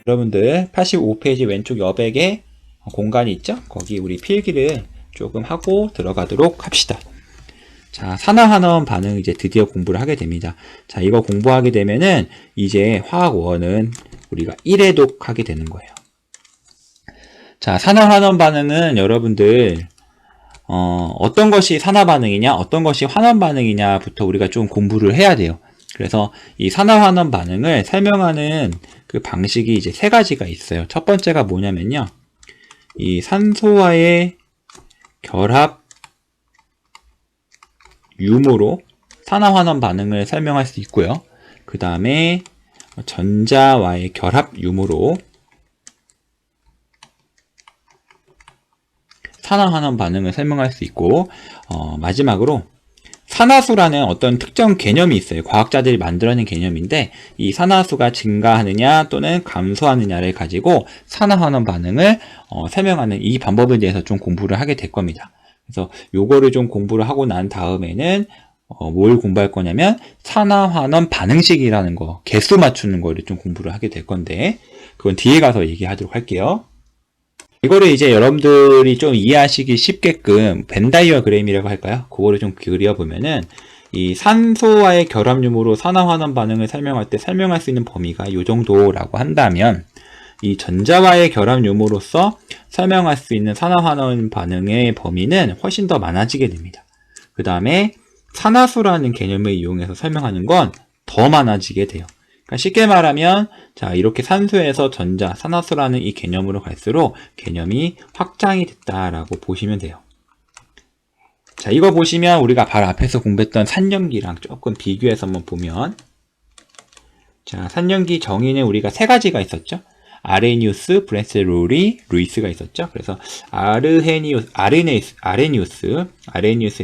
여러분들 85페이지 왼쪽 여백에 공간이 있죠? 거기 우리 필기를 조금 하고 들어가도록 합시다. 자, 산화환원 반응 이제 드디어 공부를 하게 됩니다. 자, 이거 공부하게 되면은 이제 화학 1은 우리가 1회독 하게 되는 거예요. 자, 산화환원 반응은 여러분들 어떤 것이 산화 반응이냐, 어떤 것이 환원 반응이냐부터 우리가 좀 공부를 해야 돼요. 그래서 이 산화환원 반응을 설명하는 그 방식이 이제 세 가지가 있어요. 첫 번째가 뭐냐면요. 이 산소와의 결합 유무로 산화환원 반응을 설명할 수 있고요. 그 다음에 전자와의 결합 유무로 산화환원 반응을 설명할 수 있고, 마지막으로 산화수라는 어떤 특정 개념이 있어요. 과학자들이 만들어낸 개념인데 이 산화수가 증가하느냐 또는 감소하느냐를 가지고 산화환원 반응을 설명하는 이 방법에 대해서 좀 공부를 하게 될 겁니다. 그래서 요거를 좀 공부를 하고 난 다음에는 뭘 공부할 거냐면 산화환원 반응식이라는 거, 개수 맞추는 거를 좀 공부를 하게 될 건데 그건 뒤에 가서 얘기하도록 할게요. 이거를 이제 여러분들이 좀 이해하시기 쉽게끔 벤다이어그램이라고 할까요? 그거를 좀 그려보면은 이 산소와의 결합 유무로 산화환원 반응을 설명할 때 설명할 수 있는 범위가 이 정도라고 한다면 이 전자와의 결합 유무로서 설명할 수 있는 산화환원 반응의 범위는 훨씬 더 많아지게 됩니다. 그 다음에 산화수라는 개념을 이용해서 설명하는 건 더 많아지게 돼요. 그러니까 쉽게 말하면 자 이렇게 산소에서 전자, 산화수라는 이 개념으로 갈수록 개념이 확장이 됐다라고 보시면 돼요. 자 이거 보시면 우리가 바로 앞에서 공부했던 산염기랑 조금 비교해서 한번 보면 자 산염기 정의는 우리가 세 가지가 있었죠. 아레니우스, 브랜스로리, 루이스가 있었죠. 그래서 아레니우스의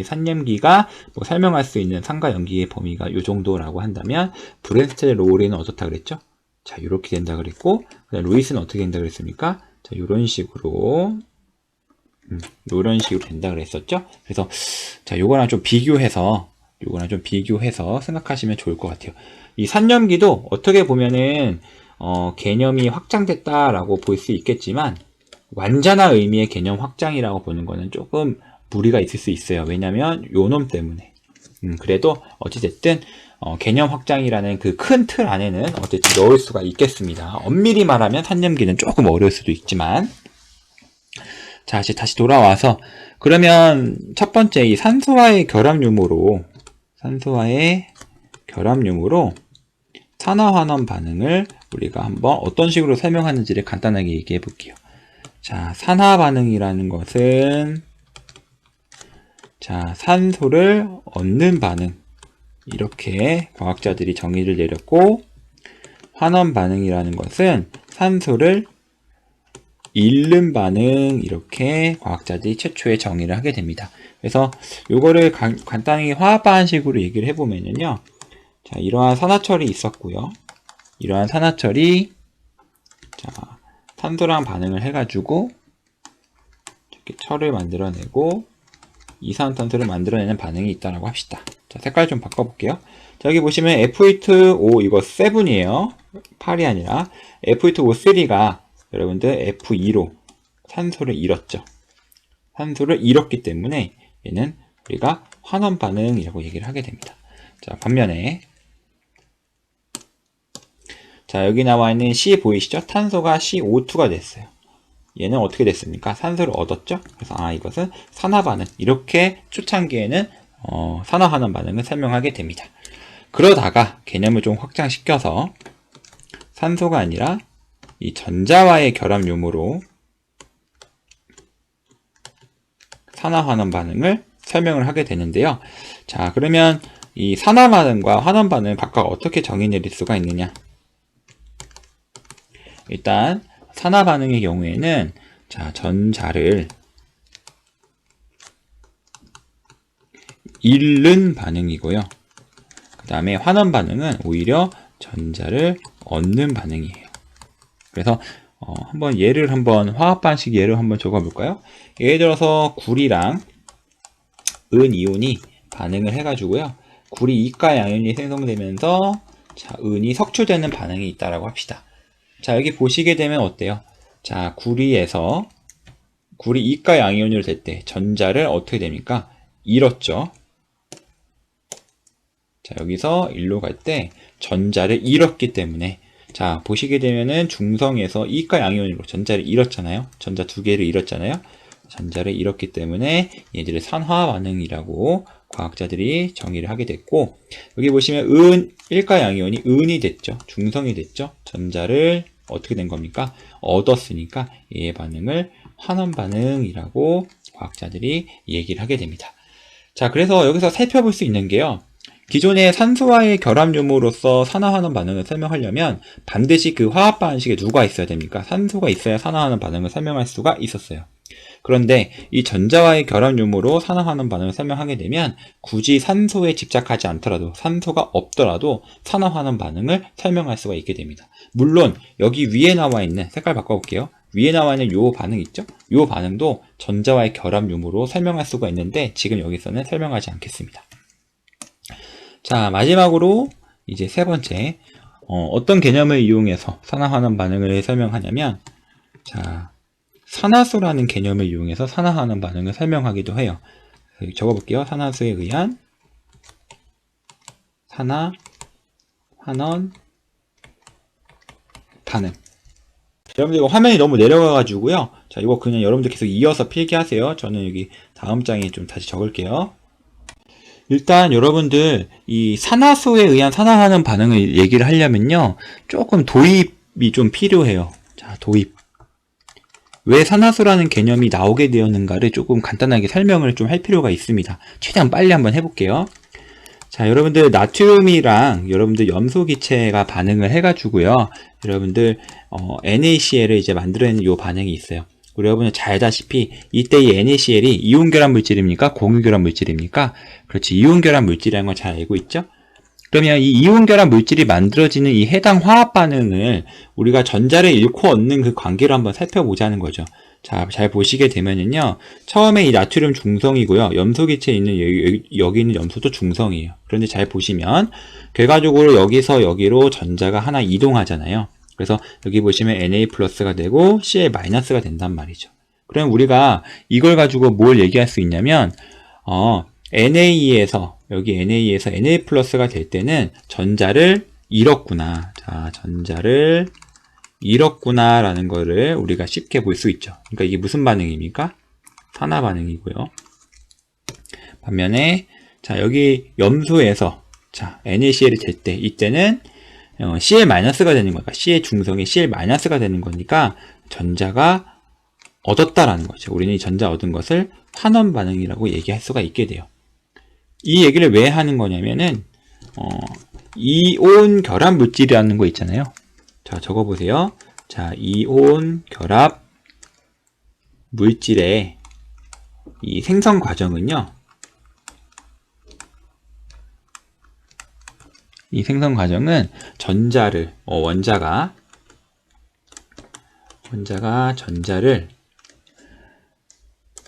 산염기가 뭐 설명할 수 있는 산과 염기의 범위가 이 정도라고 한다면 브랜스로리는 어떻다 그랬죠? 자 이렇게 된다 그랬고 그다음 루이스는 어떻게 된다 그랬습니까? 자 이런 식으로 된다 그랬었죠. 그래서 자 요거랑 좀 비교해서 생각하시면 좋을 것 같아요. 이 산염기도 어떻게 보면은 개념이 확장됐다라고 볼 수 있겠지만 완전한 의미의 개념 확장이라고 보는 거는 조금 무리가 있을 수 있어요. 왜냐면 요놈 때문에. 그래도 어찌됐든 개념 확장이라는 그 큰 틀 안에는 어쨌든 넣을 수가 있겠습니다. 엄밀히 말하면 산염기는 조금 어려울 수도 있지만 자 다시 돌아와서 그러면 첫 번째 이 산소와의 결합 유무로 산화환원 반응을 우리가 한번 어떤 식으로 설명하는지를 간단하게 얘기해 볼게요. 자, 산화 반응이라는 것은 자, 산소를 얻는 반응. 이렇게 과학자들이 정의를 내렸고 환원 반응이라는 것은 산소를 잃는 반응 이렇게 과학자들이 최초에 정의를 하게 됩니다. 그래서 요거를 간단히 화학 반식으로 얘기를 해보면요. 자, 이러한 산화철이 있었고요. 이러한 산화철이 자, 산소랑 반응을 해가지고 이렇게 철을 만들어내고 이산화탄소를 만들어내는 반응이 있다고 합시다. 자, 색깔 좀 바꿔볼게요. 자, 여기 보시면 F8O 이거 7이에요. 8이 아니라 F8O3가 여러분들 F2로 산소를 잃었죠. 산소를 잃었기 때문에 얘는 우리가 환원 반응이라고 얘기를 하게 됩니다. 자, 반면에 자, 여기 나와 있는 C 보이시죠? 탄소가 CO2가 됐어요. 얘는 어떻게 됐습니까? 산소를 얻었죠? 그래서 이것은 산화 반응. 이렇게 초창기에는 산화환원 반응을 설명하게 됩니다. 그러다가 개념을 좀 확장시켜서 산소가 아니라 이 전자와의 결합 유무로 산화환원 반응을 설명을 하게 되는데요. 자, 그러면 이 산화 반응과 환원 반응을 각각 어떻게 정의 내릴 수가 있느냐? 일단 산화 반응의 경우에는 자, 전자를 잃는 반응이고요. 그 다음에 환원 반응은 오히려 전자를 얻는 반응이에요. 그래서 한번 화학 반식 예를 한번 적어 볼까요? 예를 들어서 구리랑 은 이온이 반응을 해가지고요. 구리 이가 양이온이 생성되면서 자, 은이 석출되는 반응이 있다라고 합시다. 자, 여기 보시게 되면 어때요? 자, 구리 이가 양이온으로 될 때 전자를 어떻게 됩니까? 잃었죠. 자, 여기서 일로 갈 때 전자를 잃었기 때문에, 자, 보시게 되면은 중성에서 이가 양이온으로 전자를 잃었잖아요. 전자 두 개를 잃었잖아요. 전자를 잃었기 때문에 얘들을 산화 반응이라고 과학자들이 정의를 하게 됐고, 여기 보시면 일가 양이온이 은이 됐죠. 중성이 됐죠. 전자를 어떻게 된 겁니까? 얻었으니까 얘의 반응을 환원 반응이라고 과학자들이 얘기를 하게 됩니다. 자, 그래서 여기서 살펴볼 수 있는 게요. 기존의 산소와의 결합유무로서 산화환원 반응을 설명하려면 반드시 그 화학 반식에 누가 있어야 됩니까? 산소가 있어야 산화환원 반응을 설명할 수가 있었어요. 그런데 이 전자와의 결합유무로 산화환원 반응을 설명하게 되면 굳이 산소에 집착하지 않더라도, 산소가 없더라도 산화환원 반응을 설명할 수가 있게 됩니다. 물론 여기 위에 나와 있는, 색깔 바꿔볼게요. 위에 나와 있는 요 반응 있죠? 요 반응도 전자와의 결합유무로 설명할 수가 있는데 지금 여기서는 설명하지 않겠습니다. 자, 마지막으로 이제 세 번째, 어떤 개념을 이용해서 산화환원 반응을 설명하냐면, 자, 산화수라는 개념을 이용해서 산화환원 반응을 설명하기도 해요. 적어볼게요. 산화수에 의한 산화환원 반응. 여러분들 이거 화면이 너무 내려가가지고요. 자, 이거 그냥 여러분들 계속 이어서 필기하세요. 저는 여기 다음 장에 좀 다시 적을게요. 일단 여러분들 이 산화수에 의한 산화환원 반응을 얘기를 하려면요, 조금 도입이 좀 필요해요. 자, 도입. 왜 산화수라는 개념이 나오게 되었는가를 조금 간단하게 설명을 좀 할 필요가 있습니다. 최대한 빨리 한번 해볼게요. 자, 여러분들 나트륨이랑 여러분들 염소 기체가 반응을 해가지고요, 여러분들 NaCl을 이제 만들어내는 요 반응이 있어요. 우리 여러분은 잘 알다시피 이때 이 NaCl이 이온 결합 물질입니까? 공유 결합 물질입니까? 그렇지, 이온 결합 물질이라는 걸 잘 알고 있죠? 그러면 이 이온 결합 물질이 만들어지는 이 해당 화학 반응을 우리가 전자를 잃고 얻는 그 관계로 한번 살펴보자는 거죠. 자, 잘 보시게 되면은요, 처음에 이 나트륨 중성이고요, 염소 기체에 있는 여기 있는 염소도 중성이에요. 그런데 잘 보시면 결과적으로 여기서 여기로 전자가 하나 이동하잖아요. 그래서 여기 보시면 Na+가 되고 Cl-가 된단 말이죠. 그럼 우리가 이걸 가지고 뭘 얘기할 수 있냐면, NA에서 여기 NA에서 Na+가 될 때는 전자를 잃었구나. 자, 전자를 잃었구나 라는 거를 우리가 쉽게 볼 수 있죠. 그러니까 이게 무슨 반응입니까? 산화 반응이고요. 반면에 자, 여기 염소에서 자, NaCl이 될 때 이때는 Cl-가 되는 거니까, C의 중성이 Cl-가 되는 거니까 전자가 얻었다라는 거죠. 우리는 이 전자 얻은 것을 환원 반응이라고 얘기할 수가 있게 돼요. 이 얘기를 왜 하는 거냐면은 이온 결합 물질이라는 거 있잖아요. 자, 적어보세요. 자, 이온 결합 물질의 이 생성 과정은요, 이 생성 과정은 전자를 원자가 전자를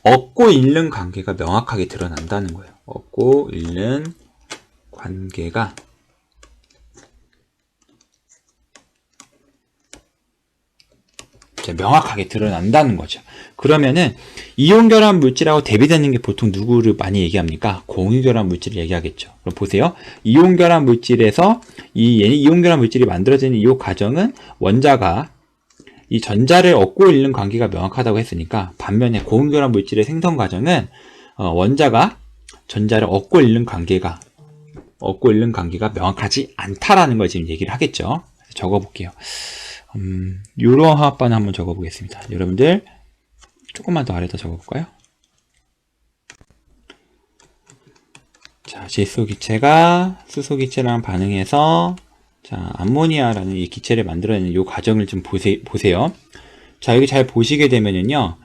얻고 잃는 관계가 명확하게 드러난다는 거예요. 얻고 잃는 관계가 명확하게 드러난다는 거죠. 그러면은 이온 결합 물질하고 대비되는 게 보통 누구를 많이 얘기합니까? 공유 결합 물질을 얘기하겠죠. 그럼 보세요. 이온 결합 물질에서 이 이온 결합 물질이 만들어지는 이 과정은 원자가 이 전자를 얻고 잃는 관계가 명확하다고 했으니까, 반면에 공유 결합 물질의 생성 과정은 원자가 전자를 얻고 잃는 관계가 명확하지 않다라는 걸 지금 얘기를 하겠죠. 적어볼게요. 요런 화합반을 한번 적어보겠습니다. 여러분들 조금만 더 아래다 적어볼까요? 자, 질소 기체가 수소 기체랑 반응해서 자, 암모니아라는 이 기체를 만들어내는 이 과정을 좀 보세요. 자, 여기 잘 보시게 되면은요,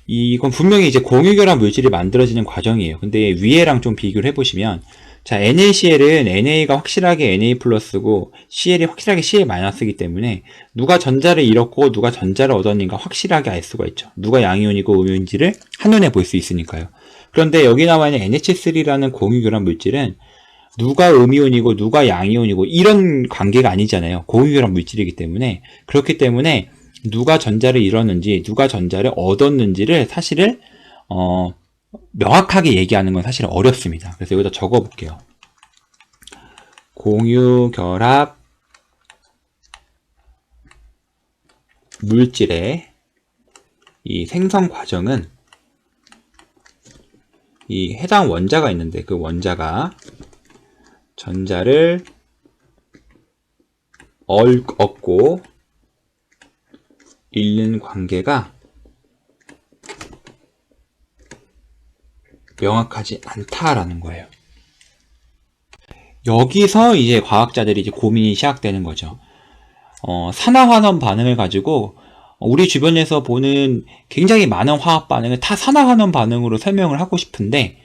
이건 분명히 이제 공유결합 물질이 만들어지는 과정이에요. 근데 위에랑 좀 비교를 해보시면, 자, NaCl은 NA가 확실하게 Na+고 Cl이 확실하게 Cl-이기 때문에 누가 전자를 잃었고 누가 전자를 얻었는가 확실하게 알 수가 있죠. 누가 양이온이고 음이온인지를 한눈에 볼 수 있으니까요. 그런데 여기 나와 있는 NH3라는 공유결합 물질은 누가 음이온이고 누가 양이온이고 이런 관계가 아니잖아요. 공유결합 물질이기 때문에. 그렇기 때문에 누가 전자를 잃었는지 누가 전자를 얻었는지를 사실은 명확하게 얘기하는 건 사실 어렵습니다. 그래서 여기다 적어 볼게요. 공유결합 물질의 이 생성 과정은 이 해당 원자가 있는데 그 원자가 전자를 얻고 잃는 관계가 명확하지 않다라는 거예요. 여기서 이제 과학자들이 이제 고민이 시작되는 거죠. 산화환원 반응을 가지고 우리 주변에서 보는 굉장히 많은 화학 반응을 다 산화환원 반응으로 설명을 하고 싶은데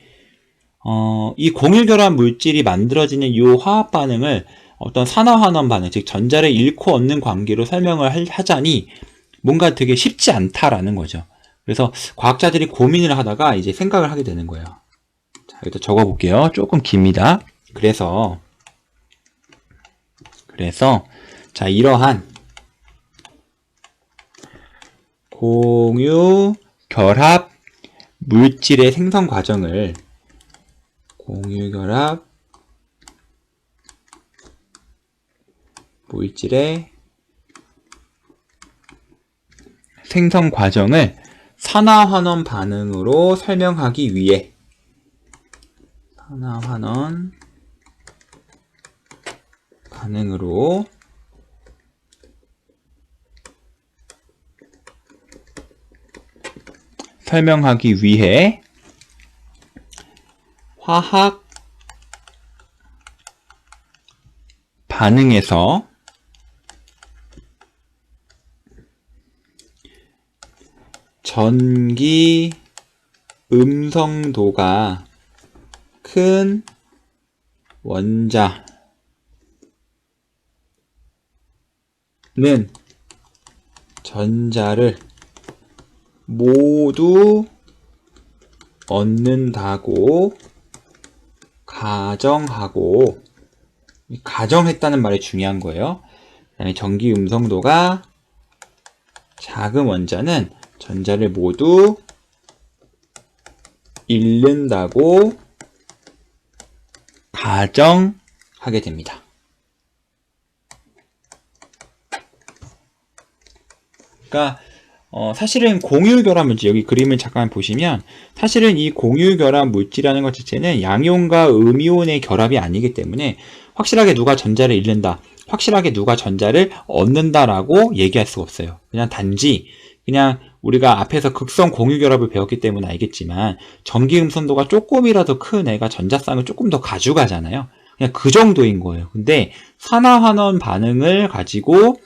이 공유결합 물질이 만들어지는 이 화학 반응을 어떤 산화환원 반응, 즉 전자를 잃고 얻는 관계로 설명을 하자니 뭔가 되게 쉽지 않다라는 거죠. 그래서 과학자들이 고민을 하다가 이제 생각을 하게 되는 거예요. 자, 여기다 적어 볼게요. 조금 깁니다. 그래서 자, 이러한 공유 결합 물질의 생성 과정을 공유 결합 물질의 생성 과정을 산화환원 반응으로 설명하기 위해 산화환원 반응으로 설명하기 위해 화학 반응에서 전기 음성도가 큰 원자는 전자를 모두 얻는다고 가정했다는 말이 중요한 거예요. 그다음에 전기 음성도가 작은 원자는 전자를 모두 잃는다고 가정하게 됩니다. 그러니까 사실은 공유결합 물질, 여기 그림을 잠깐 보시면 사실은 이 공유결합 물질이라는 것 자체는 양이온과 음이온의 결합이 아니기 때문에 확실하게 누가 전자를 잃는다, 확실하게 누가 전자를 얻는다라고 얘기할 수가 없어요. 그냥 단지 그냥 우리가 앞에서 극성 공유결합을 배웠기 때문에 알겠지만 전기 음성도가 조금이라도 큰 애가 전자쌍을 조금 더 가져가잖아요. 그냥 그 정도인 거예요. 근데 산화환원 반응을 가지고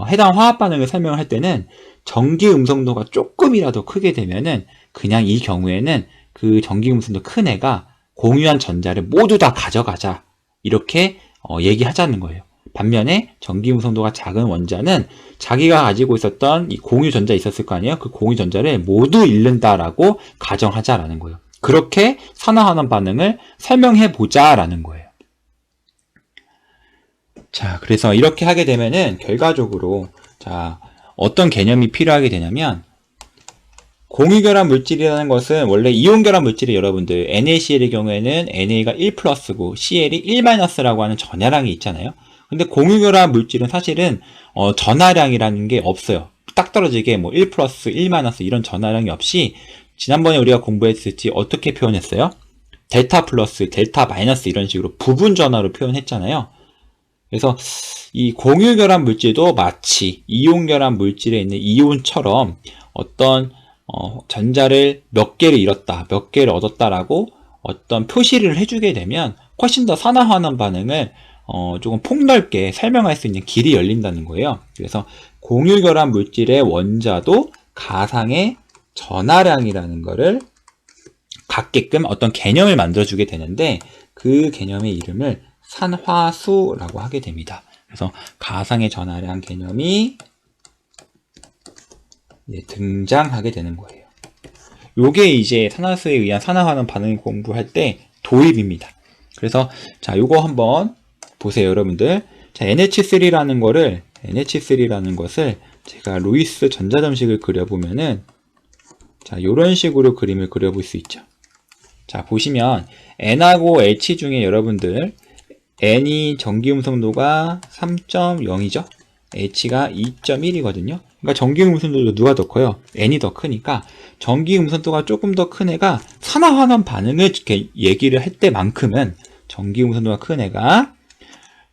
해당 화학 반응을 설명을 할 때는 전기 음성도가 조금이라도 크게 되면은 그냥 이 경우에는 그 전기 음성도 큰 애가 공유한 전자를 모두 다 가져가자 이렇게 얘기하자는 거예요. 반면에 전기 음성도가 작은 원자는 자기가 가지고 있었던 이 공유 전자 있었을 거 아니에요. 그 공유 전자를 모두 잃는다라고 가정하자라는 거예요. 그렇게 산화환원 반응을 설명해 보자라는 거예요. 자, 그래서 이렇게 하게 되면은 결과적으로 자, 어떤 개념이 필요하게 되냐면 공유결합 물질이라는 것은 원래 이온결합 물질이 여러분들 NaCl의 경우에는 Na가 1 플러스고 Cl이 1 마이너스라고 하는 전하량이 있잖아요. 근데 공유결합 물질은 사실은 전하량이라는 게 없어요. 딱 떨어지게 뭐 1 플러스 1 마이너스 이런 전하량이 없이 지난번에 우리가 공부했을 때 어떻게 표현했어요? 델타 플러스 델타 마이너스 이런 식으로 부분 전하로 표현했잖아요. 그래서 이 공유결합 물질도 마치 이온결합 물질에 있는 이온처럼 어떤 전자를 몇 개를 잃었다, 몇 개를 얻었다라고 어떤 표시를 해주게 되면 훨씬 더 산화환원 반응을 조금 폭넓게 설명할 수 있는 길이 열린다는 거예요. 그래서 공유결합 물질의 원자도 가상의 전하량이라는 거를 갖게끔 어떤 개념을 만들어주게 되는데 그 개념의 이름을 산화수라고 하게 됩니다. 그래서 가상의 전하량 개념이 등장하게 되는 거예요. 요게 이제 산화수에 의한 산화환원 반응을 공부할 때 도입입니다. 그래서 자, 요거 한번 보세요, 여러분들. 자, NH3라는 것을 제가 루이스 전자점식을 그려보면은 자, 요런 식으로 그림을 그려볼 수 있죠. 자, 보시면 N하고 H 중에 여러분들 N이 전기음성도가 3.0이죠. H가 2.1이거든요. 그러니까 전기음성도도 누가 더 커요? N이 더 크니까 전기음성도가 조금 더 큰 애가 산화환원 반응을 이렇게 얘기를 할 때만큼은 전기음성도가 큰 애가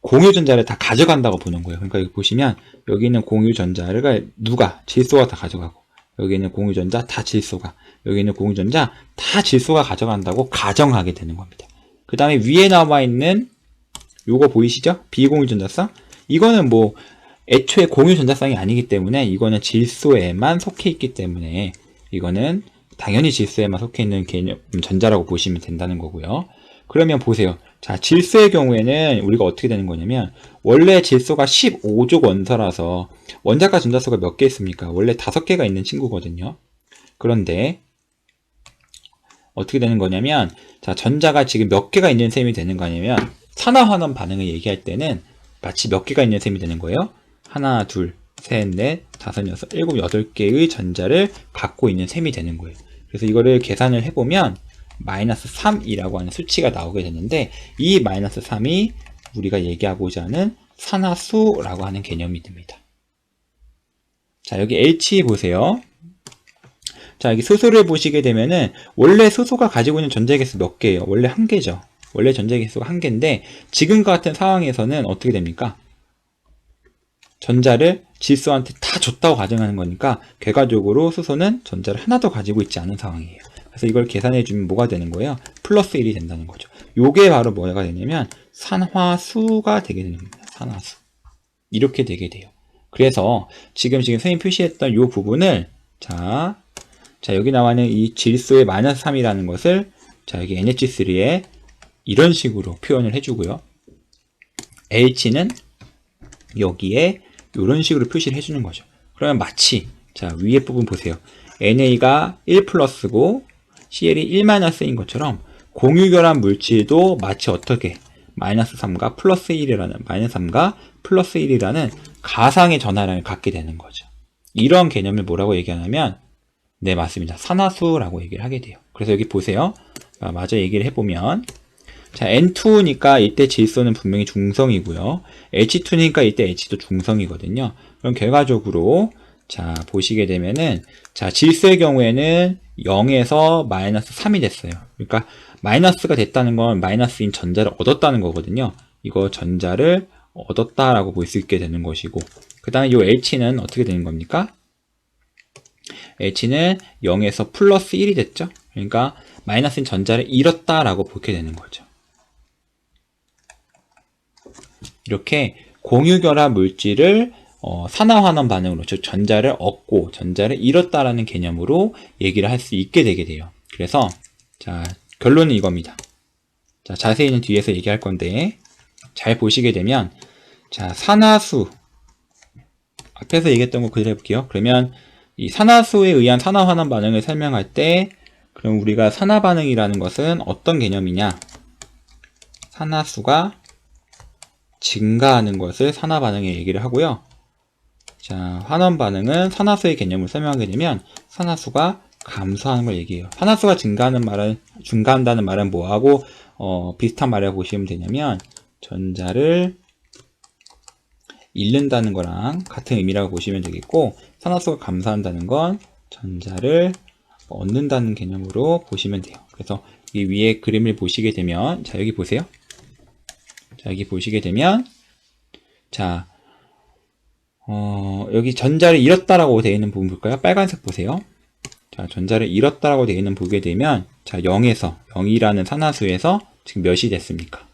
공유전자를 다 가져간다고 보는 거예요. 그러니까 여기 보시면 여기 있는 공유전자를 누가? 질소가 다 가져가고 여기 있는 공유전자 다 질소가 여기 있는 공유전자 다 질소가 가져간다고 가정하게 되는 겁니다. 그 다음에 위에 나와 있는 요거 보이시죠? 비공유전자쌍? 이거는 뭐 애초에 공유전자쌍이 아니기 때문에 이거는 질소에만 속해 있기 때문에 이거는 당연히 질소에만 속해 있는 개념 전자라고 보시면 된다는 거고요. 그러면 보세요. 자, 질소의 경우에는 우리가 어떻게 되는 거냐면 원래 질소가 15족 원소라서 원자과 전자수가 몇 개 있습니까? 원래 5개가 있는 친구거든요. 그런데 어떻게 되는 거냐면 자, 전자가 지금 몇 개가 있는 셈이 되는 거냐면 산화환원 반응을 얘기할 때는 마치 몇 개가 있는 셈이 되는 거예요. 하나, 둘, 셋, 넷, 다섯, 여섯, 일곱, 여덟 개의 전자를 갖고 있는 셈이 되는 거예요. 그래서 이거를 계산을 해보면 마이너스 3이라고 하는 수치가 나오게 되는데 이 마이너스 3이 우리가 얘기하고자 하는 산화수라고 하는 개념이 됩니다. 자, 여기 H 보세요. 자, 여기 수소를 보시게 되면은 원래 수소가 가지고 있는 전자의 개수 몇 개예요? 원래 한 개죠. 원래 전자의 개수가 한 개인데 지금과 같은 상황에서는 어떻게 됩니까? 전자를 질소한테 다 줬다고 가정하는 거니까 결과적으로 수소는 전자를 하나도 가지고 있지 않은 상황이에요. 그래서 이걸 계산해 주면 뭐가 되는 거예요? 플러스 1이 된다는 거죠. 요게 바로 뭐가 되냐면 산화수가 되게 되는 겁니다. 산화수. 이렇게 되게 돼요. 그래서 지금 선생님 표시했던 요 부분을 자 여기 나와 있는 이 질소의 마이너스 3이라는 것을 자 여기 NH3에 이런 식으로 표현을 해주고요. H는 여기에 이런 식으로 표시를 해주는 거죠. 그러면 마치 자 위에 부분 보세요. NA가 1 플러스고 CL이 1 마이너스인 것처럼 공유결합 물질도 마치 어떻게 마이너스 3과 플러스 1이라는 마이너스 3과 플러스 1이라는 가상의 전하량을 갖게 되는 거죠. 이런 개념을 뭐라고 얘기하냐면 네 맞습니다. 산화수라고 얘기를 하게 돼요. 그래서 여기 보세요. 마저 얘기를 해보면 자 N2니까 이때 질소는 분명히 중성이고요. H2니까 이때 H도 중성이거든요. 그럼 결과적으로 자 보시게 되면은 자 질소의 경우에는 0에서 마이너스 3이 됐어요. 그러니까 마이너스가 됐다는 건 마이너스인 전자를 얻었다는 거거든요. 이거 전자를 얻었다라고 볼 수 있게 되는 것이고 그 다음에 이 H는 어떻게 되는 겁니까? H는 0에서 플러스 1이 됐죠. 그러니까 마이너스인 전자를 잃었다라고 보게 되는 거죠. 이렇게 공유결합 물질을 산화환원 반응으로 즉 전자를 얻고 전자를 잃었다라는 개념으로 얘기를 할 수 있게 되게 돼요. 그래서 자 결론은 이겁니다. 자 자세히는 뒤에서 얘기할 건데 잘 보시게 되면 자 산화수 앞에서 얘기했던 거 그대로 해볼게요. 그러면 이 산화수에 의한 산화환원 반응을 설명할 때 그럼 우리가 산화 반응이라는 것은 어떤 개념이냐? 산화수가 증가하는 것을 산화 반응에 얘기를 하고요. 자, 환원 반응은 산화수의 개념을 설명하게 되면 산화수가 감소하는 걸 얘기해요. 산화수가 증가한다는 말은 뭐하고 비슷한 말이라고 보시면 되냐면 전자를 잃는다는 거랑 같은 의미라고 보시면 되겠고 산화수가 감소한다는 건 전자를 얻는다는 개념으로 보시면 돼요. 그래서 이 위에 그림을 보시게 되면 자 여기 보세요. 자 여기 보시게 되면 자 여기 전자를 잃었다라고 되어 있는 부분 볼까요? 빨간색 보세요. 자 전자를 잃었다라고 되어 있는 보게 되면 자 0에서 0이라는 산화수에서 지금 몇이 됐습니까?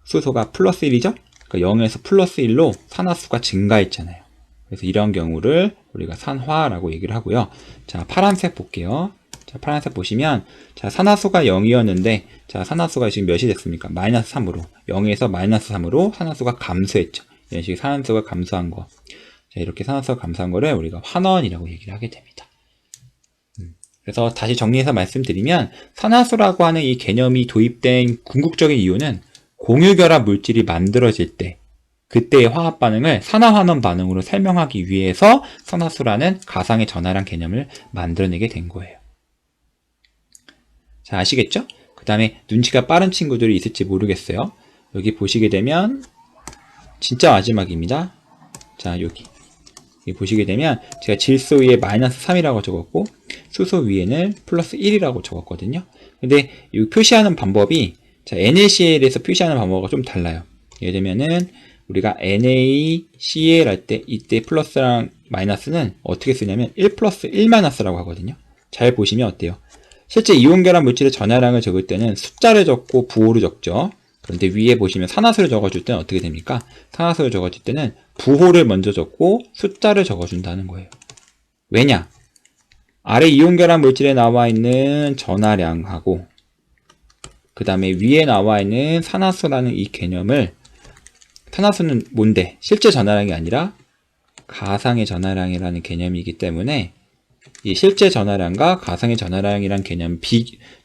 수소가 플러스 1이죠? 그러니까 0에서 플러스 1로 산화수가 증가했잖아요. 그래서 이런 경우를 우리가 산화라고 얘기를 하고요. 자, 파란색 볼게요. 자, 파란색 보시면 자, 산화수가 0이었는데 자, 산화수가 지금 몇이 됐습니까? 마이너스 3으로 0에서 마이너스 3으로 산화수가 감소했죠. 이런 식의 산화수가 감소한 거. 자, 이렇게 산화수가 감소한 거를 우리가 환원이라고 얘기를 하게 됩니다. 그래서 다시 정리해서 말씀드리면 산화수라고 하는 이 개념이 도입된 궁극적인 이유는 공유결합 물질이 만들어질 때 그때의 화학 반응을 산화환원 반응으로 설명하기 위해서 산화수라는 가상의 전하량 개념을 만들어내게 된 거예요. 자, 아시겠죠? 그 다음에 눈치가 빠른 친구들이 있을지 모르겠어요. 여기 보시게 되면 진짜 마지막입니다. 자, 여기 보시게 되면 제가 질소 위에 마이너스 3이라고 적었고 수소 위에는 플러스 1이라고 적었거든요. 근데 이 표시하는 방법이 자, NaCl에서 표시하는 방법과 좀 달라요. 예를 들면은 우리가 NaCl 할 때 이때 플러스랑 마이너스는 어떻게 쓰냐면 1 플러스 1 마이너스라고 하거든요. 잘 보시면 어때요? 실제 이온결합 물질의 전하량을 적을 때는 숫자를 적고 부호를 적죠. 그런데 위에 보시면 산화수를 적어줄 때는 어떻게 됩니까? 산화수를 적어줄 때는 부호를 먼저 적고 숫자를 적어준다는 거예요. 왜냐? 아래 이온결합 물질에 나와 있는 전하량하고 그 다음에 위에 나와 있는 산화수라는 이 개념을 산화수는 뭔데? 실제 전하량이 아니라 가상의 전하량이라는 개념이기 때문에 이 실제 전하량과 가상의 전하량이라는 개념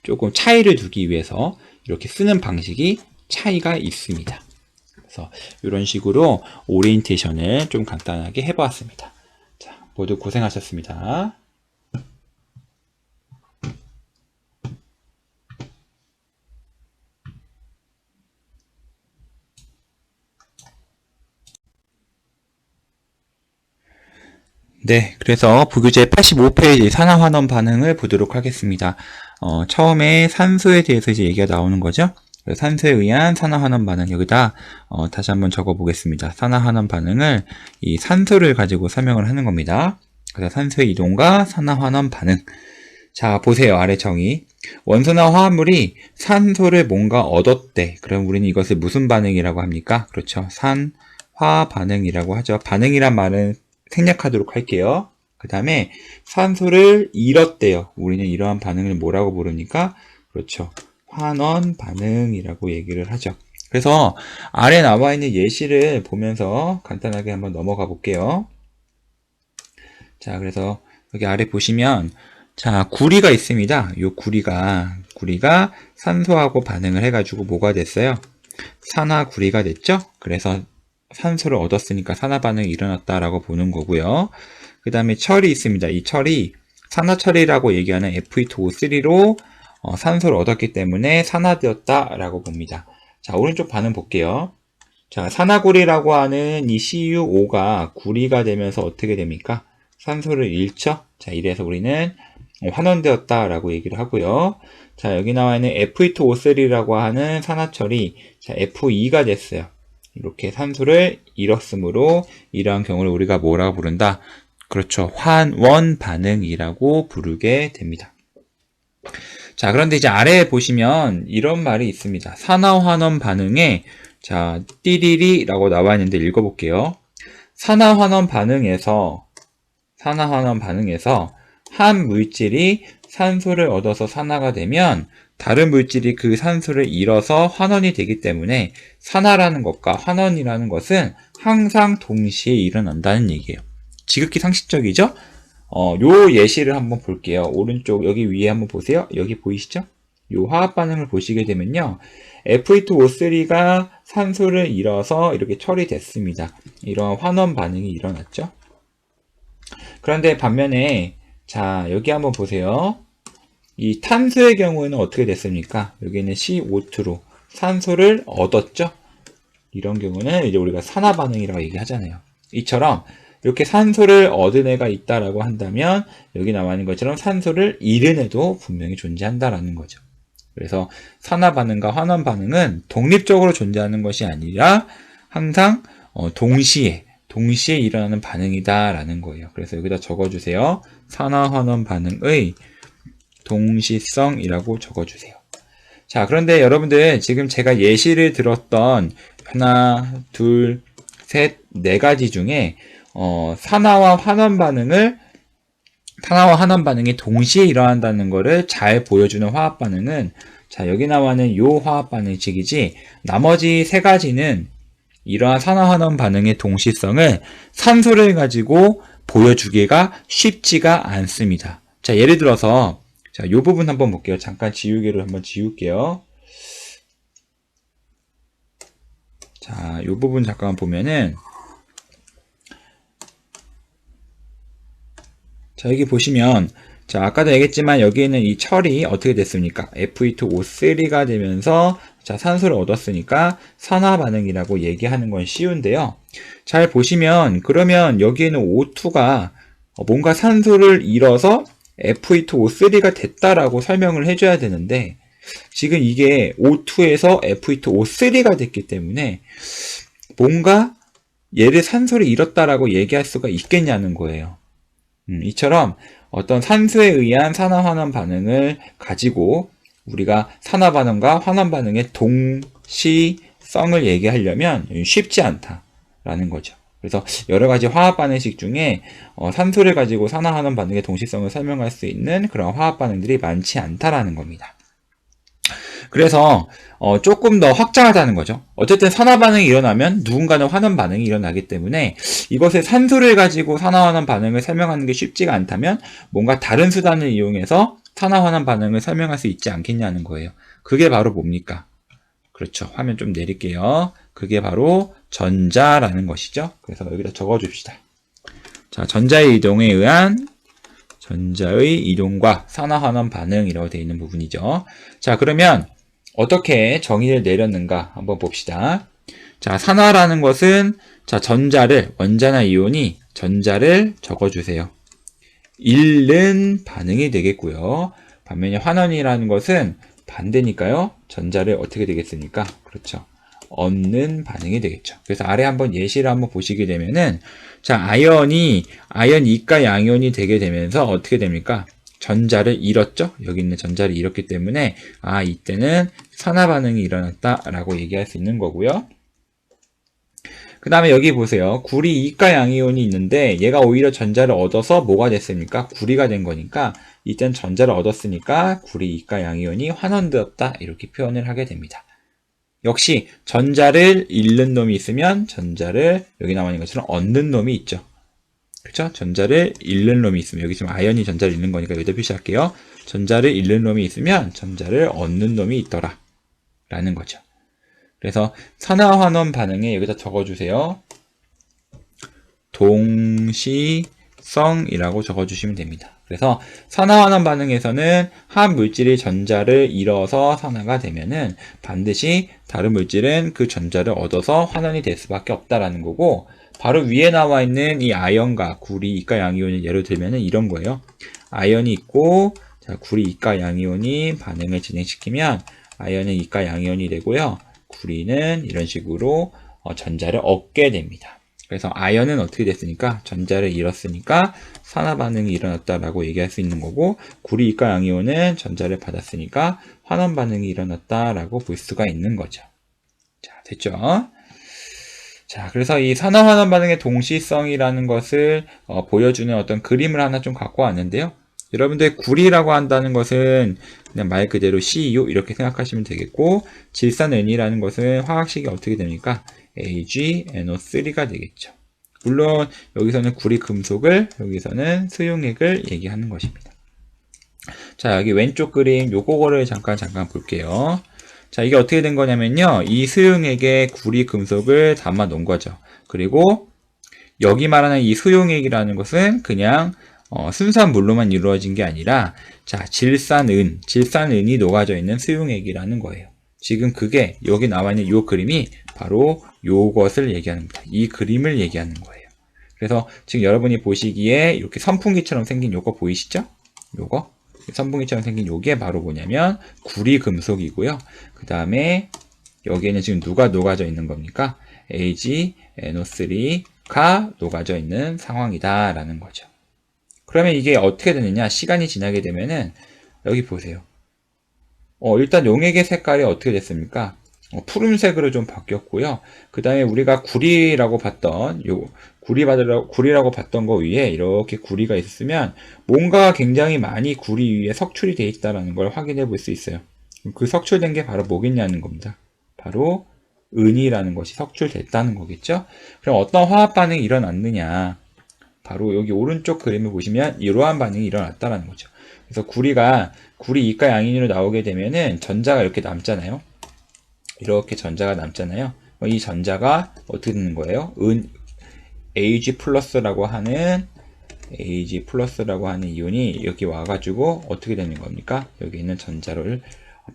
조금 차이를 두기 위해서 이렇게 쓰는 방식이 차이가 있습니다. 그래서 이런 식으로 오리엔테이션을 좀 간단하게 해보았습니다. 자, 모두 고생하셨습니다. 네, 그래서 부교재 85페이지 산화환원 반응을 보도록 하겠습니다. 처음에 산소에 대해서 이제 얘기가 나오는 거죠. 산소에 의한 산화환원 반응 여기다 다시 한번 적어 보겠습니다. 산화환원 반응을 이 산소를 가지고 설명을 하는 겁니다. 그래서 산소의 이동과 산화환원 반응. 자, 보세요. 아래 정의. 원소나 화합물이 산소를 뭔가 얻었대. 그럼 우리는 이것을 무슨 반응이라고 합니까? 그렇죠. 산화 반응이라고 하죠. 반응이란 말은 생략하도록 할게요. 그 다음에 산소를 잃었대요. 우리는 이러한 반응을 뭐라고 부릅니까? 그렇죠. 환원 반응이라고 얘기를 하죠. 그래서 아래 나와 있는 예시를 보면서 간단하게 한번 넘어가 볼게요. 자, 그래서 여기 아래 보시면 자, 구리가 있습니다. 이 구리가 산소하고 반응을 해가지고 뭐가 됐어요? 산화구리가 됐죠? 그래서 산소를 얻었으니까 산화 반응이 일어났다라고 보는 거고요. 그 다음에 철이 있습니다. 이 철이 산화철이라고 얘기하는 Fe2O3로 산소를 얻었기 때문에 산화되었다라고 봅니다. 자, 오른쪽 반응 볼게요. 자, 산화구리라고 하는 이 CuO가 구리가 되면서 어떻게 됩니까? 산소를 잃죠? 자, 이래서 우리는 환원되었다라고 얘기를 하고요. 자, 여기 나와 있는 Fe2O3라고 하는 산화철이 자, Fe2가 됐어요. 이렇게 산소를 잃었으므로 이러한 경우를 우리가 뭐라고 부른다? 그렇죠. 환원 반응이라고 부르게 됩니다. 자, 그런데 이제 아래에 보시면 이런 말이 있습니다. 산화환원 반응에 자, 띠리리라고 나와 있는데 읽어볼게요. 산화환원 반응에서 한 물질이 산소를 얻어서 산화가 되면 다른 물질이 그 산소를 잃어서 환원이 되기 때문에 산화라는 것과 환원이라는 것은 항상 동시에 일어난다는 얘기예요. 지극히 상식적이죠? 요 예시를 한번 볼게요. 오른쪽 여기 위에 한번 보세요. 여기 보이시죠? 요 화학 반응을 보시게 되면요. Fe2O3가 산소를 잃어서 이렇게 처리됐습니다. 이러한 환원 반응이 일어났죠. 그런데 반면에 자, 여기 한번 보세요. 이 탄소의 경우에는 어떻게 됐습니까? 여기는 CO2로 산소를 얻었죠? 이런 경우는 이제 우리가 산화 반응이라고 얘기하잖아요. 이처럼 이렇게 산소를 얻은 애가 있다라고 한다면 여기 나와 있는 것처럼 산소를 잃은 애도 분명히 존재한다라는 거죠. 그래서 산화 반응과 환원 반응은 독립적으로 존재하는 것이 아니라 항상 동시에 일어나는 반응이다라는 거예요. 그래서 여기다 적어주세요. 산화 환원 반응의 동시성이라고 적어주세요. 자, 그런데 여러분들 지금 제가 예시를 들었던 하나, 둘, 셋, 네 가지 중에 산화와 환원 반응이 동시에 일어난다는 것을 잘 보여주는 화학 반응은 자, 여기 나와 있는 요 화학 반응식이지 나머지 세 가지는 이러한 산화환원 반응의 동시성을 산소를 가지고 보여주기가 쉽지가 않습니다. 자, 예를 들어서 자, 요 부분 한번 볼게요. 잠깐 지우개로 한번 지울게요. 자, 요 부분 잠깐 보면은, 자, 여기 보시면, 자, 아까도 얘기했지만 여기에는 이 철이 어떻게 됐습니까? Fe2O3가 되면서, 자, 산소를 얻었으니까 산화 반응이라고 얘기하는 건 쉬운데요. 잘 보시면, 그러면 여기에는 O2가 뭔가 산소를 잃어서 Fe2O3가 됐다라고 설명을 해줘야 되는데, 지금 이게 O2에서 Fe2O3가 됐기 때문에, 뭔가 얘를 산소를 잃었다라고 얘기할 수가 있겠냐는 거예요. 이처럼 어떤 산소에 의한 산화환원 반응을 가지고 우리가 산화 반응과 환원 반응의 동시성을 얘기하려면 쉽지 않다라는 거죠. 그래서 여러 가지 화학 반응식 중에 산소를 가지고 산화환원 반응의 동시성을 설명할 수 있는 그런 화학 반응들이 많지 않다라는 겁니다. 그래서 조금 더 확장하자는 거죠. 어쨌든 산화 반응이 일어나면 누군가는 환원 반응이 일어나기 때문에 이것을 산소를 가지고 산화환원 반응을 설명하는 게 쉽지가 않다면 뭔가 다른 수단을 이용해서 산화환원 반응을 설명할 수 있지 않겠냐는 거예요. 그게 바로 뭡니까? 그렇죠. 화면 좀 내릴게요. 그게 바로 전자라는 것이죠. 그래서 여기다 적어줍시다. 자, 전자의 이동에 의한 전자의 이동과 산화환원 반응이라고 되어 있는 부분이죠. 자, 그러면 어떻게 정의를 내렸는가 한번 봅시다. 자, 산화라는 것은 자, 원자나 이온이 전자를 적어주세요. 잃는 반응이 되겠고요. 반면에 환원이라는 것은 반대니까요. 전자를 어떻게 되겠습니까? 그렇죠. 얻는 반응이 되겠죠. 그래서 아래 한번 예시를 한번 보시게 되면은 자, 아연 2가 양이온이 되게 되면서 어떻게 됩니까? 전자를 잃었죠? 여기 있는 전자를 잃었기 때문에 이때는 산화 반응이 일어났다라고 얘기할 수 있는 거고요. 그 다음에 여기 보세요. 구리 2가 양이온이 있는데 얘가 오히려 전자를 얻어서 뭐가 됐습니까? 구리가 된 거니까 이때는 전자를 얻었으니까 구리 2가 양이온이 환원되었다 이렇게 표현을 하게 됩니다. 역시 전자를 잃는 놈이 있으면 전자를 여기 나와 있는 것처럼 얻는 놈이 있죠. 그렇죠? 전자를 잃는 놈이 있으면 여기 지금 아연이 전자를 잃는 거니까 여기다 표시할게요. 전자를 잃는 놈이 있으면 전자를 얻는 놈이 있더라 라는 거죠. 그래서 산화환원 반응에 여기다 적어주세요. 동시성이라고 적어주시면 됩니다. 그래서 산화환원 반응에서는 한 물질이 전자를 잃어서 산화가 되면은 반드시 다른 물질은 그 전자를 얻어서 환원이 될 수밖에 없다라는 거고, 바로 위에 나와 있는 이 아연과 구리 이가 양이온을 예로 들면은 이런 거예요. 아연이 있고 자, 구리 이가 양이온이 반응을 진행시키면 아연은 이가 양이온이 되고요. 구리는 이런 식으로 전자를 얻게 됩니다. 그래서 아연은 어떻게 됐으니까 전자를 잃었으니까 산화 반응이 일어났다라고 얘기할 수 있는 거고, 구리 이가 양이온은 전자를 받았으니까 환원 반응이 일어났다라고 볼 수가 있는 거죠. 자, 됐죠? 자, 그래서 이 산화 환원 반응의 동시성이라는 것을 보여주는 어떤 그림을 하나 좀 갖고 왔는데요. 여러분들 구리라고 한다는 것은 그냥 말 그대로 CU 이렇게 생각하시면 되겠고, 질산은이라는 것은 화학식이 어떻게 됩니까? AgNO3가 되겠죠. 물론 여기서는 구리 금속을, 여기서는 수용액을 얘기하는 것입니다. 자, 여기 왼쪽 그림 요거를 잠깐 볼게요. 자, 이게 어떻게 된 거냐면요. 이 수용액에 구리 금속을 담아 놓은 거죠. 그리고 여기 말하는 이 수용액이라는 것은 그냥 순수한 물로만 이루어진 게 아니라 자, 질산은이 녹아져 있는 수용액이라는 거예요. 지금 그게 여기 나와 있는 이 그림이 바로 요것을 얘기하는 겁니다. 이 그림을 얘기하는 거예요. 그래서 지금 여러분이 보시기에 이렇게 선풍기처럼 생긴 요거 보이시죠? 요거 선풍기처럼 생긴 요게 바로 뭐냐면 구리 금속이고요. 그 다음에 여기에는 지금 누가 녹아져 있는 겁니까? AgNO3가 녹아져 있는 상황이다라는 거죠. 그러면 이게 어떻게 되느냐? 시간이 지나게 되면은 여기 보세요. 일단 용액의 색깔이 어떻게 됐습니까? 푸른색으로 좀 바뀌었고요. 그 다음에 우리가 구리라고 봤던 구리라고 봤던 거 위에 이렇게 구리가 있으면 뭔가 굉장히 많이 구리 위에 석출이 되어 있다는 걸 확인해 볼 수 있어요. 그 석출된 게 바로 뭐겠냐는 겁니다. 바로 은이라는 것이 석출됐다는 거겠죠. 그럼 어떤 화학 반응이 일어났느냐? 바로 여기 오른쪽 그림을 보시면 이러한 반응이 일어났다는 거죠. 그래서 구리 이가 양인으로 나오게 되면은 전자가 이렇게 남잖아요. 이렇게 전자가 남잖아요. 이 전자가 어떻게 되는 거예요? Ag 플러스라고 하는 이온이 여기 와가지고 어떻게 되는 겁니까? 여기 있는 전자를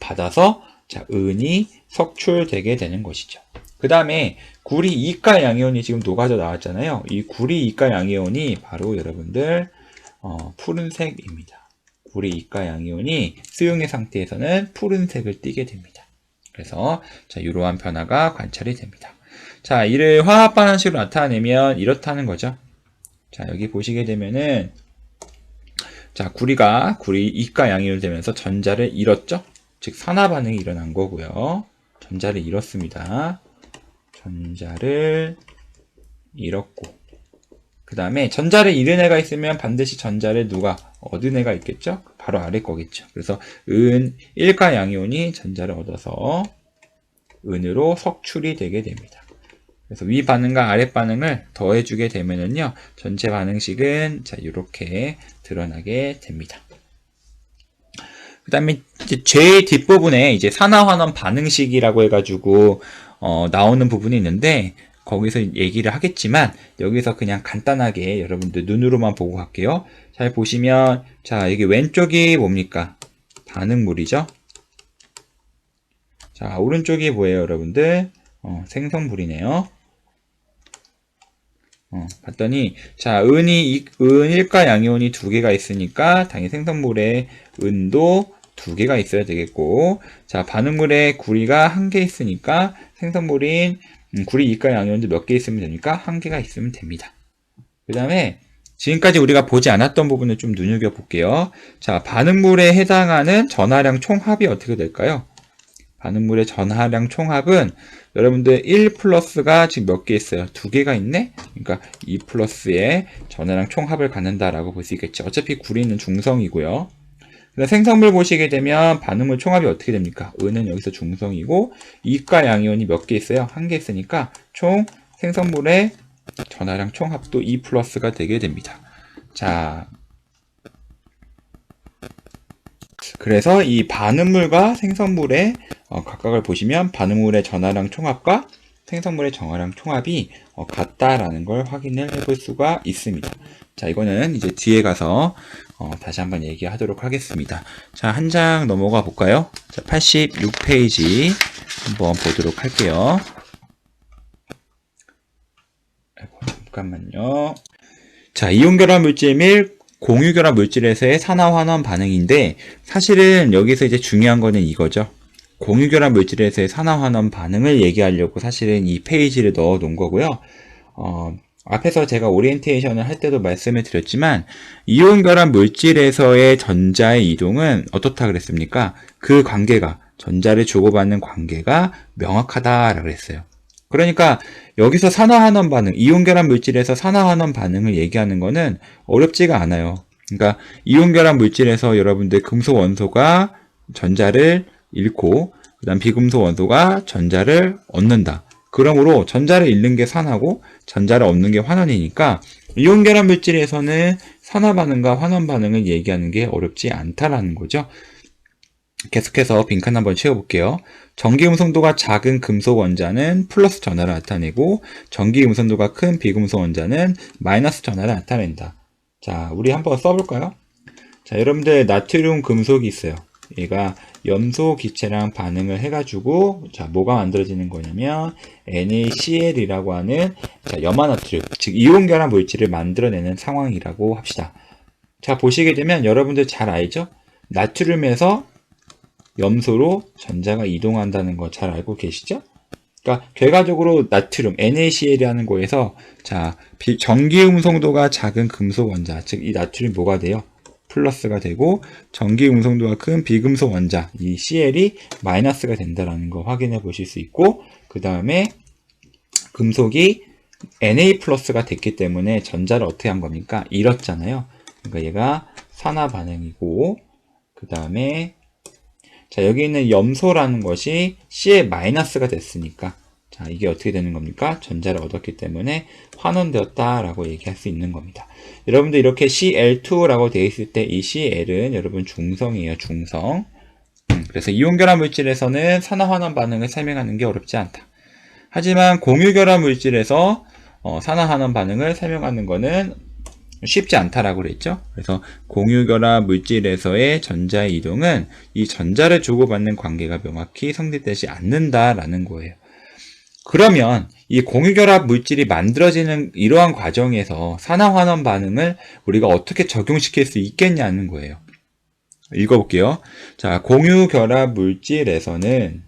받아서 자, 은이 석출되게 되는 것이죠. 그 다음에 구리 이가 양이온이 지금 녹아져 나왔잖아요. 이 구리 이가 양이온이 바로 여러분들 푸른색입니다. 구리 이가 양이온이 수용의 상태에서는 푸른색을 띠게 됩니다. 그래서 자, 이러한 변화가 관찰이 됩니다. 자, 이를 화학 반응식으로 나타내면 이렇다는 거죠. 자, 여기 보시게 되면은 자, 구리 이가 양이온이 되면서 전자를 잃었죠? 즉 산화 반응이 일어난 거고요. 전자를 잃었습니다. 전자를 잃었고 그 다음에 전자를 잃은 애가 있으면 반드시 전자를 누가 얻은 애가 있겠죠? 바로 아래 거겠죠. 그래서 은 1가 양이온이 전자를 얻어서 은으로 석출이 되게 됩니다. 그래서 위 반응과 아래 반응을 더해주게 되면은요, 전체 반응식은 자 이렇게 드러나게 됩니다. 그 다음에 이제 제일 뒷부분에 이제 산화환원 반응식이라고 해가지고 나오는 부분이 있는데 거기서 얘기를 하겠지만 여기서 그냥 간단하게 여러분들 눈으로만 보고 갈게요. 잘 보시면 자 여기 왼쪽이 뭡니까? 반응물이죠. 자 오른쪽이 뭐예요, 여러분들? 생성물이네요. 봤더니 자 은 1가 양이온이 두 개가 있으니까 당연히 생성물에 은도 두 개가 있어야 되겠고, 자 반응물에 구리가 한 개 있으니까 생성물인 구리 이가 양이온도 몇 개 있으면 됩니까? 한 개가 있으면 됩니다. 그 다음에 지금까지 우리가 보지 않았던 부분을 좀 눈여겨볼게요. 자 반응물에 해당하는 전하량 총합이 어떻게 될까요? 반응물의 전하량 총합은 여러분들 1 플러스가 지금 몇 개 있어요? 두 개가 있네? 그러니까 2 플러스의 전하량 총합을 갖는다라고 볼 수 있겠죠. 어차피 구리는 중성이고요. 생성물 보시게 되면 반응물 총합이 어떻게 됩니까? 은은 여기서 중성이고 이가 양이온이 몇 개 있어요? 한 개 있으니까 총 생성물의 전하량 총합도 2 플러스가 되게 됩니다. 자, 그래서 이 반응물과 생성물의 각각을 보시면 반응물의 전하량 총합과 생성물의 전하량 총합이 같다라는 걸 확인을 해볼 수가 있습니다. 자, 이거는 이제 뒤에 가서 다시 한번 얘기하도록 하겠습니다. 자, 한 장 넘어가 볼까요? 자, 86페이지 한번 보도록 할게요. 아이고, 잠깐만요. 자, 이온결합 물질 및 공유결합 물질에서의 산화환원 반응인데 사실은 여기서 이제 중요한 거는 이거죠. 공유결합 물질에서의 산화환원 반응을 얘기하려고 사실은 이 페이지를 넣어 놓은 거고요. 앞에서 제가 오리엔테이션을 할 때도 말씀을 드렸지만 이온결합 물질에서의 전자의 이동은 어떻다 그랬습니까? 그 관계가 전자를 주고받는 관계가 명확하다라고 그랬어요. 그러니까 여기서 산화환원 반응, 이온결합 물질에서 산화환원 반응을 얘기하는 거는 어렵지가 않아요. 그러니까 이온결합 물질에서 여러분들 금속 원소가 전자를 잃고 그다음 비금속 원소가 전자를 얻는다. 그러므로 전자를 잃는 게 산화고 전자를 얻는 게 환원이니까 이온결합 물질에서는 산화 반응과 환원 반응을 얘기하는 게 어렵지 않다라는 거죠. 계속해서 빈칸 한번 채워볼게요. 전기 음성도가 작은 금속 원자는 플러스 전하를 나타내고 전기 음성도가 큰 비금속 원자는 마이너스 전하를 나타낸다. 자, 우리 한번 써볼까요? 자, 여러분들 나트륨 금속이 있어요. 얘가 염소 기체랑 반응을 해가지고 자 뭐가 만들어지는 거냐면 NaCl이라고 하는 자, 염화나트륨, 즉 이온결합 물질을 만들어내는 상황이라고 합시다. 자, 보시게 되면 여러분들 잘 알죠? 나트륨에서 염소로 전자가 이동한다는 거 잘 알고 계시죠? 그러니까 결과적으로 나트륨 NaCl이라는 거에서 자 전기 음성도가 작은 금속 원자, 즉 이 나트륨이 뭐가 돼요? 플러스가 되고 전기 음성도가 큰 비금속 원자 이 Cl이 마이너스가 된다라는 거 확인해 보실 수 있고, 그 다음에 금속이 Na 플러스가 됐기 때문에 전자를 어떻게 한 겁니까? 잃었잖아요. 그러니까 얘가 산화 반응이고, 그 다음에 자 여기 있는 염소라는 것이 C에 마이너스가 됐으니까 자, 이게 어떻게 되는 겁니까? 전자를 얻었기 때문에 환원되었다라고 얘기할 수 있는 겁니다. 여러분들 이렇게 Cl2라고 되어 있을 때 이 Cl은 여러분 중성이에요, 중성. 그래서 이온결합 물질에서는 산화환원 반응을 설명하는 게 어렵지 않다. 하지만 공유결합 물질에서 산화환원 반응을 설명하는 거는 쉽지 않다라고 그랬죠. 그래서 공유결합 물질에서의 전자의 이동은 이 전자를 주고받는 관계가 명확히 성립되지 않는다라는 거예요. 그러면 이 공유결합 물질이 만들어지는 이러한 과정에서 산화환원 반응을 우리가 어떻게 적용시킬 수 있겠냐는 거예요. 읽어볼게요. 자, 공유결합 물질에서는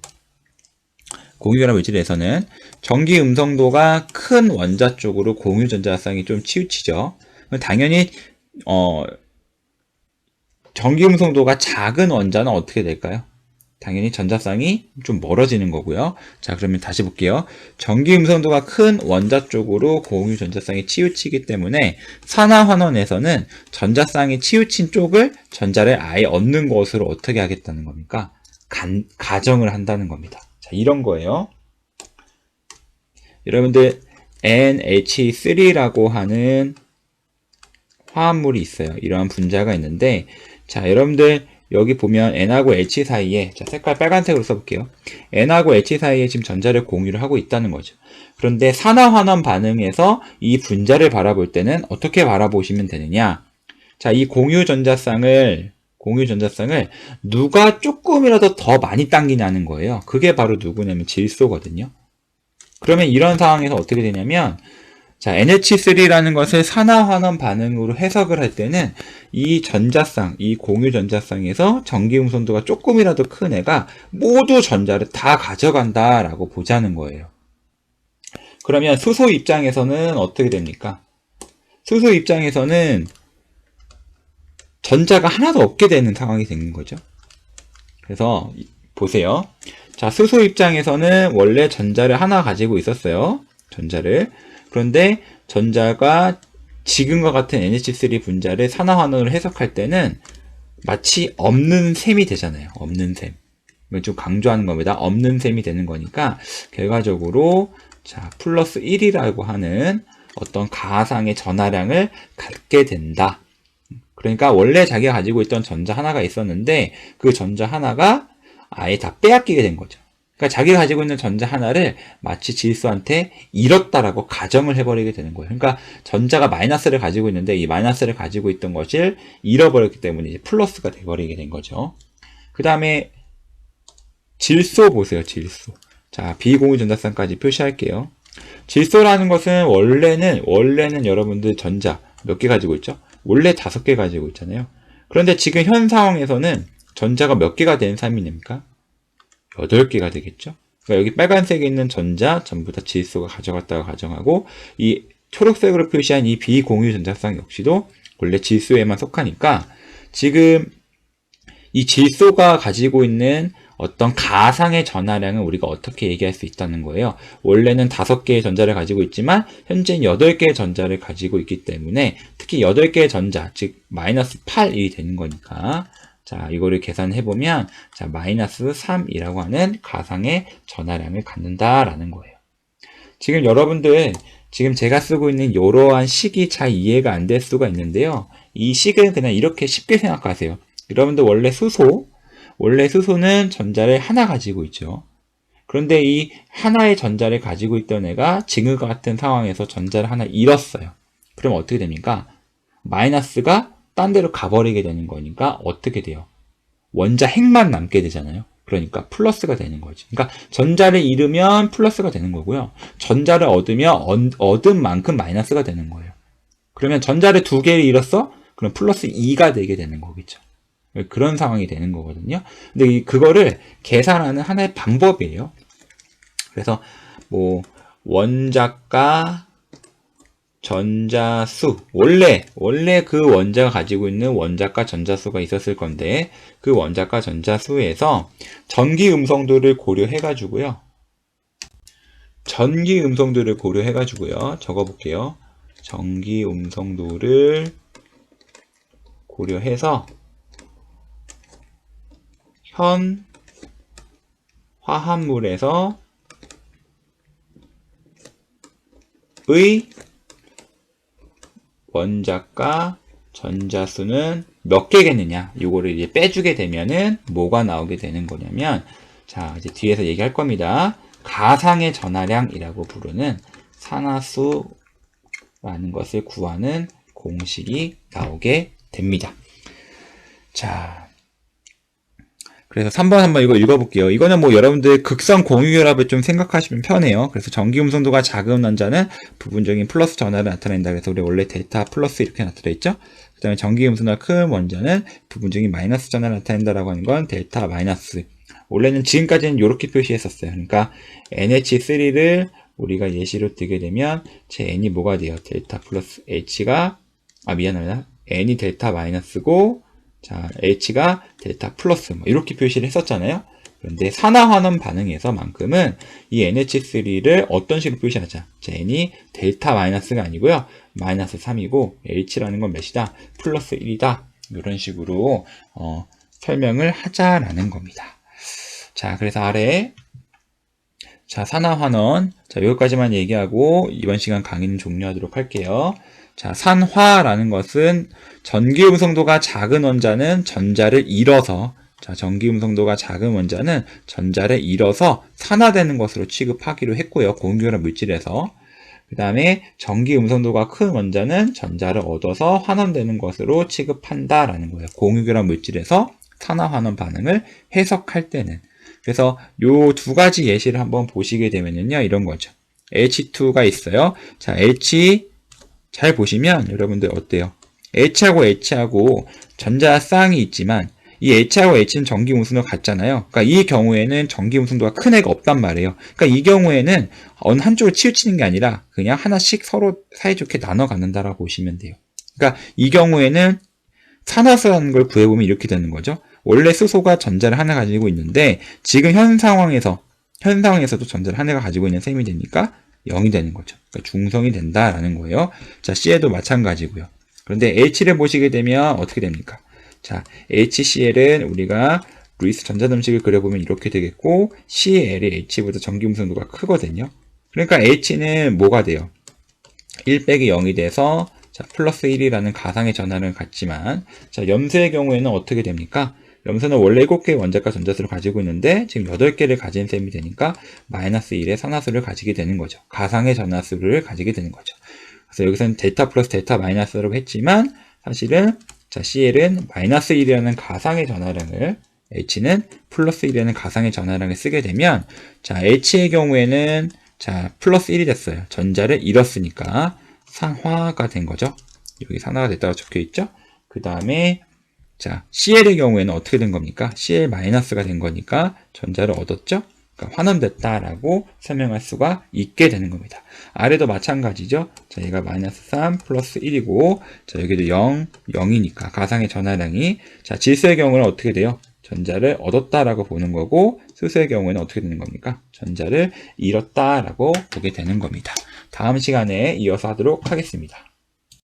전기 음성도가 큰 원자 쪽으로 공유 전자쌍이 좀 치우치죠. 당연히 전기 음성도가 작은 원자는 어떻게 될까요? 당연히 전자쌍이 좀 멀어지는 거고요. 자, 그러면 다시 볼게요. 전기 음성도가 큰 원자 쪽으로 공유 전자쌍이 치우치기 때문에 산화환원에서는 전자쌍이 치우친 쪽을 전자를 아예 얻는 것으로 어떻게 하겠다는 겁니까? 가정을 한다는 겁니다. 자, 이런 거예요. 여러분들 NH3라고 하는 화합물이 있어요. 이러한 분자가 있는데, 자, 여러분들 여기 보면 N하고 H 사이에, 자, 색깔 빨간색으로 써볼게요. N하고 H 사이에 지금 전자를 공유를 하고 있다는 거죠. 그런데 산화환원 반응에서 이 분자를 바라볼 때는 어떻게 바라보시면 되느냐? 자, 이 공유 전자쌍을 누가 조금이라도 더 많이 당기냐는 거예요. 그게 바로 누구냐면 질소거든요. 그러면 이런 상황에서 어떻게 되냐면, 자, NH3라는 것을 산화환원 반응으로 해석을 할 때는 이 전자쌍, 이 공유 전자쌍에서 전기 음성도가 조금이라도 큰 애가 모두 전자를 다 가져간다라고 보자는 거예요. 그러면 수소 입장에서는 어떻게 됩니까? 수소 입장에서는 전자가 하나도 없게 되는 상황이 되는 거죠. 그래서 보세요. 자, 수소 입장에서는 원래 전자를 하나 가지고 있었어요. 그런데 전자가 지금과 같은 NH3 분자를 산화환원을 해석할 때는 마치 없는 셈이 되잖아요. 없는 셈. 이건 좀 강조하는 겁니다. 없는 셈이 되는 거니까 결과적으로 자, 플러스 1이라고 하는 어떤 가상의 전하량을 갖게 된다. 그러니까 원래 자기가 가지고 있던 전자 하나가 있었는데 그 전자 하나가 아예 다 빼앗기게 된 거죠. 그러니까 자기가 가지고 있는 전자 하나를 마치 질소한테 잃었다라고 가정을 해버리게 되는 거예요. 그러니까 전자가 마이너스를 가지고 있는데 이 마이너스를 가지고 있던 것을 잃어버렸기 때문에 이제 플러스가 돼버리게 된 거죠. 그 다음에 질소 보세요. 질소. 자, 비공유 전자쌍까지 표시할게요. 질소라는 것은 원래는 여러분들 전자 몇 개 가지고 있죠? 원래 5개 가지고 있잖아요. 그런데 지금 현 상황에서는 전자가 몇 개가 된 셈입니까? 8개가 되겠죠? 그러니까 여기 빨간색에 있는 전자 전부 다 질소가 가져갔다고 가정하고 이 초록색으로 표시한 이 비공유 전자쌍 역시도 원래 질소에만 속하니까 지금 이 질소가 가지고 있는 어떤 가상의 전하량은 우리가 어떻게 얘기할 수 있다는 거예요. 원래는 5개의 전자를 가지고 있지만 현재는 8개의 전자를 가지고 있기 때문에 특히 8개의 전자, 즉 마이너스 8이 되는 거니까 자, 이거를 계산해보면 자, 마이너스 3이라고 하는 가상의 전하량을 갖는다라는 거예요. 지금 여러분들 지금 제가 쓰고 있는 이러한 식이 잘 이해가 안 될 수가 있는데요. 이 식은 그냥 이렇게 쉽게 생각하세요. 여러분들 원래 수소는 전자를 하나 가지고 있죠. 그런데 이 하나의 전자를 가지고 있던 애가 지금과 같은 상황에서 전자를 하나 잃었어요. 그럼 어떻게 됩니까? 마이너스가 딴 데로 가버리게 되는 거니까 어떻게 돼요? 원자 핵만 남게 되잖아요. 그러니까 플러스가 되는 거지. 그러니까 전자를 잃으면 플러스가 되는 거고요. 전자를 얻으면 얻은 만큼 마이너스가 되는 거예요. 그러면 전자를 2개를 잃었어? 그럼 플러스 2가 되게 되는 거겠죠. 그런 상황이 되는 거거든요. 근데 그거를 계산하는 하나의 방법이에요. 그래서 뭐 원자가 전자수 원래 그 원자가 가지고 있는 원자가 전자수가 있었을 건데 그 원자가 전자수에서 전기 음성도를 고려해 가지고요. 적어볼게요. 전기 음성도를 고려해서 현 화합물에서 원자과 전자수는 몇 개겠느냐, 요거를 이제 빼주게 되면은 뭐가 나오게 되는 거냐면, 자, 이제 뒤에서 얘기할 겁니다. 가상의 전하량이라고 부르는 산화수라는 것을 구하는 공식이 나오게 됩니다. 자, 그래서 3번 한번 이거 읽어볼게요. 이거는 뭐 여러분들 극성 공유결합을 좀 생각하시면 편해요. 그래서 전기 음성도가 작은 원자는 부분적인 플러스 전하를 나타낸다. 그래서 우리 원래 델타 플러스 이렇게 나타나 있죠. 그 다음에 전기 음성도가 큰 원자는 부분적인 마이너스 전하를 나타낸다라고 하는 건 델타 마이너스. 원래는 지금까지는 이렇게 표시했었어요. 그러니까 NH3를 우리가 예시로 들게 되면 제 N이 뭐가 돼요? 델타 플러스 H가, 미안합니다. N이 델타 마이너스고, 자, H가 델타 플러스, 이렇게 표시를 했었잖아요. 그런데 산화환원 반응에서만큼은 이 NH3를 어떤 식으로 표시하자? 자, N이 델타 마이너스가 아니고요. 마이너스 3이고, H라는 건 몇이다? 플러스 1이다. 이런 식으로, 설명을 하자라는 겁니다. 자, 그래서 아래, 자, 산화환원. 자, 여기까지만 얘기하고, 이번 시간 강의는 종료하도록 할게요. 자, 산화라는 것은 전기 음성도가 작은 원자는 전자를 잃어서, 자, 전기 음성도가 작은 원자는 전자를 잃어서 산화되는 것으로 취급하기로 했고요. 공유결합 물질에서. 그 다음에 전기 음성도가 큰 원자는 전자를 얻어서 환원되는 것으로 취급한다라는 거예요. 공유결합 물질에서 산화환원 반응을 해석할 때는. 그래서 요 두 가지 예시를 한번 보시게 되면요, 이런 거죠. H2가 있어요. 자, H 잘 보시면 여러분들 어때요? H하고 전자 쌍이 있지만 이 H하고 H는 전기 음성도가 같잖아요. 그러니까 이 경우에는 전기 음성도가 큰 애가 없단 말이에요. 그러니까 이 경우에는 어느 한쪽을 치우치는 게 아니라 그냥 하나씩 서로 사이좋게 나눠 갖는다라고 보시면 돼요. 그러니까 이 경우에는 산화수라는 걸 구해보면 이렇게 되는 거죠. 원래 수소가 전자를 하나 가지고 있는데 지금 현 상황에서도 전자를 하나가 가지고 있는 셈이 되니까 0이 되는 거죠. 그러니까 중성이 된다라는 거예요. 자, C에도 마찬가지고요. 그런데 H를 보시게 되면 어떻게 됩니까? 자, HCl은 우리가 루이스 전자등식을 그려보면 이렇게 되겠고, Cl이 H보다 전기 음성도가 크거든요. 그러니까 H는 뭐가 돼요? 1 빼기 0이 돼서, 자, 플러스 1이라는 가상의 전하를 갖지만, 자, 염소의 경우에는 어떻게 됩니까? 염소는 원래 7개의 원자과 전자수를 가지고 있는데 지금 8개를 가진 셈이 되니까 마이너스 1의 산화수를 가지게 되는 거죠. 가상의 전하수를 가지게 되는 거죠. 그래서 여기서는 델타 플러스 델타 마이너스라고 했지만 사실은 자, Cl은 마이너스 1이라는 가상의 전하량을, H는 플러스 1이라는 가상의 전하량을 쓰게 되면, 자, H의 경우에는 자, 플러스 1이 됐어요. 전자를 잃었으니까 산화가 된 거죠. 여기 산화가 됐다고 적혀 있죠. 그 다음에 자, Cl의 경우에는 어떻게 된 겁니까? Cl-가 된 거니까 전자를 얻었죠? 그러니까 환원됐다라고 설명할 수가 있게 되는 겁니다. 아래도 마찬가지죠? 자, 얘가 마이너스 3 플러스 1이고, 자, 여기도 0, 0이니까 가상의 전하량이, 자, 질소의 경우는 어떻게 돼요? 전자를 얻었다라고 보는 거고, 수소의 경우에는 어떻게 되는 겁니까? 전자를 잃었다라고 보게 되는 겁니다. 다음 시간에 이어서 하도록 하겠습니다.